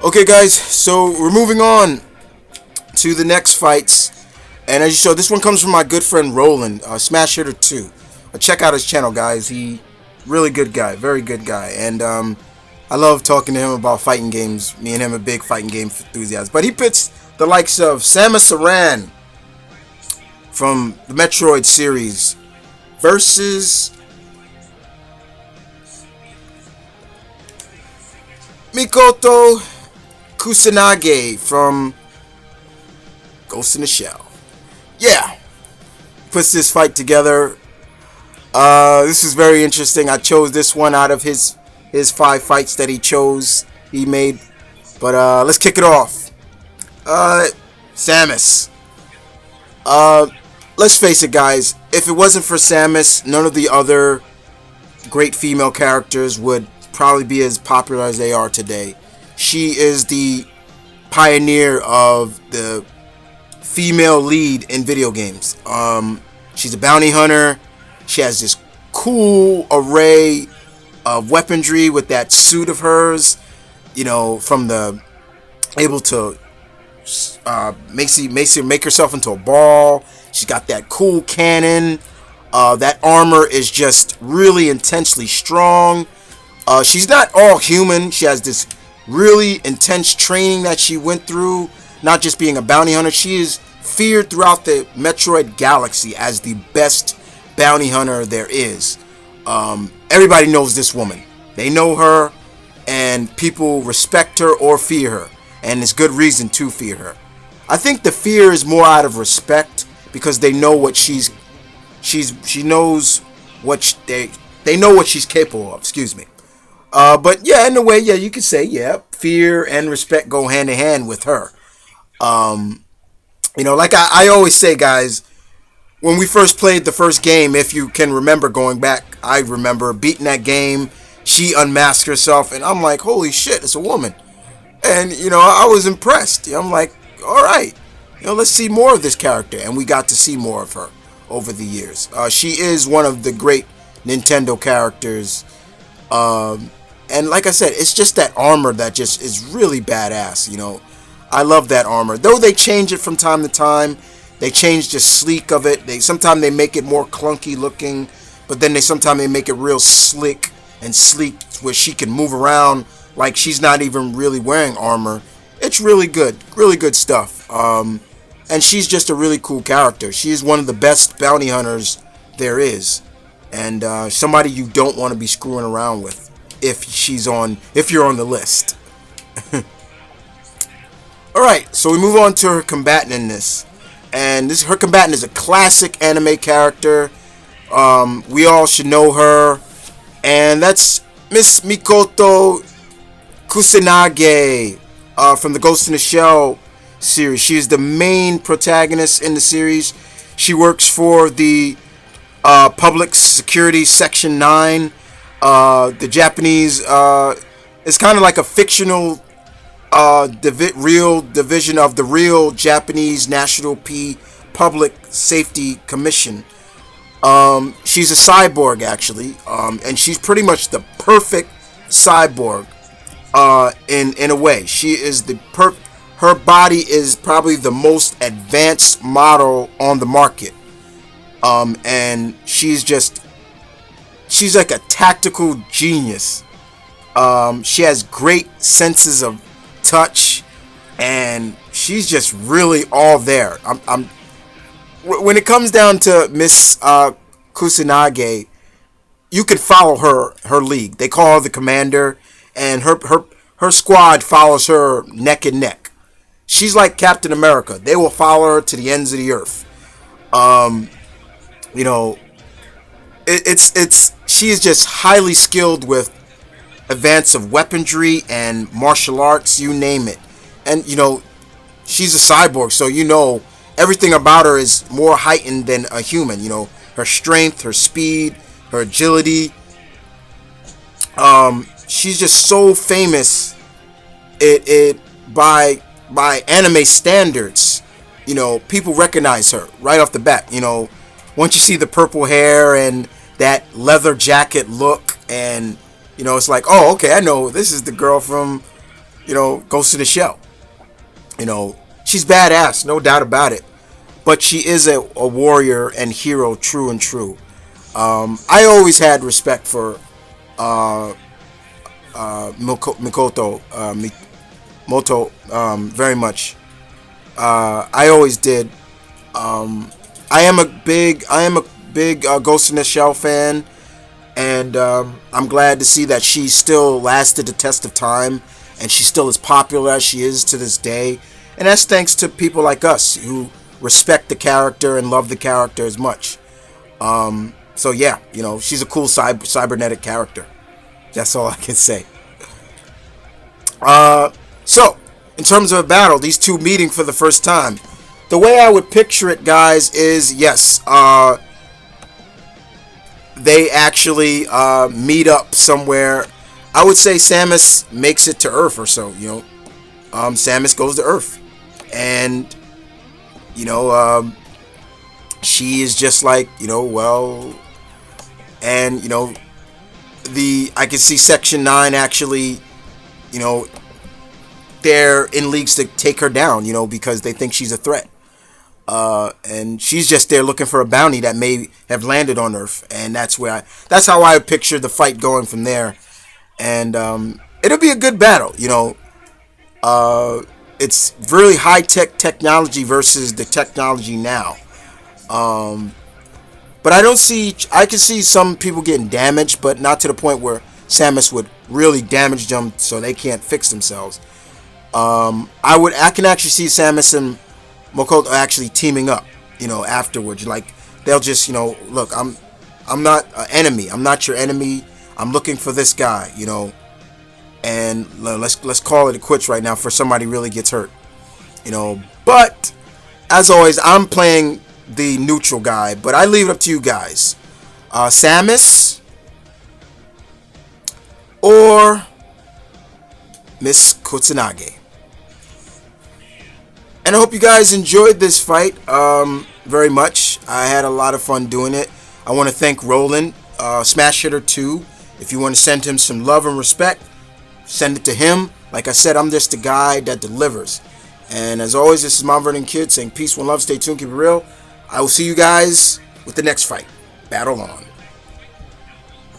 Okay, guys, so we're moving on to the next fights. And as you saw, this one comes from my good friend Roland, Smash Hitter 2. Check out his channel, guys. He really good guy, very good guy. And I love talking to him about fighting games. Me and him are big fighting game enthusiasts. But he pits the likes of Samus Aran from the Metroid series versus Motoko Kusanagi from Ghost in the Shell. Yeah, puts this fight together. This is very interesting. I chose this one out of his 5 fights that he made. But let's kick it off. Samus. Let's face it, guys. If it wasn't for Samus, none of the other great female characters would probably be as popular as they are today. She is the pioneer of the female lead in video games. She's a bounty hunter. She has this cool array of weaponry with that suit of hers. You know, from the able to make herself into a ball. She's got that cool cannon. That armor is just really intensely strong. She's not all human. She has this really intense training that she went through. Not just being a bounty hunter. She is feared throughout the Metroid galaxy as the best bounty hunter there is. Everybody knows this woman. They know her, and people respect her or fear her. And there's good reason to fear her. I think the fear is more out of respect because they know what she knows what they know what she's capable of. Excuse me. But yeah, in a way, yeah, you could say, yeah, fear and respect go hand in hand with her. You know, like I always say, guys, when we first played the first game, if you can remember going back, I remember beating that game. She unmasked herself, and I'm like, holy shit, it's a woman. And, you know, I was impressed. I'm like, all right, you know, let's see more of this character. And we got to see more of her over the years. She is one of the great Nintendo characters. And like I said, it's just that armor that just is really badass, you know. I love that armor. Though they change it from time to time. They change the sleek of it. Sometimes they make it more clunky looking. But then sometimes they make it real slick and sleek where she can move around like she's not even really wearing armor. It's really good stuff. And she's just a really cool character. She's one of the best bounty hunters there is. And somebody you don't want to be screwing around with if you're on the list. Alright, so we move on to her combatant in this. And her combatant is a classic anime character. We all should know her. And that's Miss Motoko Kusanagi from the Ghost in the Shell series. She is the main protagonist in the series. She works for the Public Security Section 9. The Japanese, it's kind of like a fictional real division of the real Japanese National Public Safety Commission. She's a cyborg, actually, and she's pretty much the perfect cyborg in a way. She is her body is probably the most advanced model on the market, and she's like a tactical genius. She has great senses of touch, and she's just really all there. When it comes down to Miss Kusanagi, you can follow her league. They call her the commander, and her squad follows her neck and neck. She's like Captain America. They will follow her to the ends of the earth. You know, she is just highly skilled with advance of weaponry and martial arts, you name it. And you know, she's a cyborg, so you know everything about her is more heightened than a human. You know, her strength, her speed, her agility. She's just so famous. By anime standards, you know, people recognize her right off the bat. You know, once you see the purple hair and that leather jacket look, and you know, it's like, oh, okay, I know this is the girl from, Ghost in the Shell. She's badass, no doubt about it. But she is a warrior and hero, true and true. I always had respect for Mikoto Moto very much. I always did. I am a big Ghost in the Shell fan, and I'm glad to see that she still lasted the test of time, and she's still as popular as she is to this day. And that's thanks to people like us who respect the character and love the character as much. So yeah, she's a cool cybernetic character. That's all I can say. So, in terms of a battle, these two meeting for the first time. The way I would picture it, guys, is yes, they actually meet up somewhere. I would say Samus makes it to Earth or so. Samus goes to Earth, and she is just like well, and I can see Section 9 actually, they're in leagues to take her down, because they think she's a threat. And she's just there looking for a bounty that may have landed on Earth, and that's how I picture the fight going from there. And it'll be a good battle, It's really high tech technology versus the technology now. But I can see some people getting damaged, but not to the point where Samus would really damage them so they can't fix themselves. I can actually see Samus and Motoko actually teaming up, afterwards. Like they'll just, look, I'm not an enemy. I'm not your enemy. I'm looking for this guy, and let's call it a quits right now before somebody really gets hurt, But as always, I'm playing the neutral guy, but I leave it up to you guys. Samus or Miss Kusanagi. And I hope you guys enjoyed this fight very much. I had a lot of fun doing it. I want to thank Roland, Smash Hitter 2. If you want to send him some love and respect, send it to him. Like I said, I'm just the guy that delivers. And as always, this is Mount Vernon Kid saying peace, one love, stay tuned, keep it real. I will see you guys with the next fight. Battle on.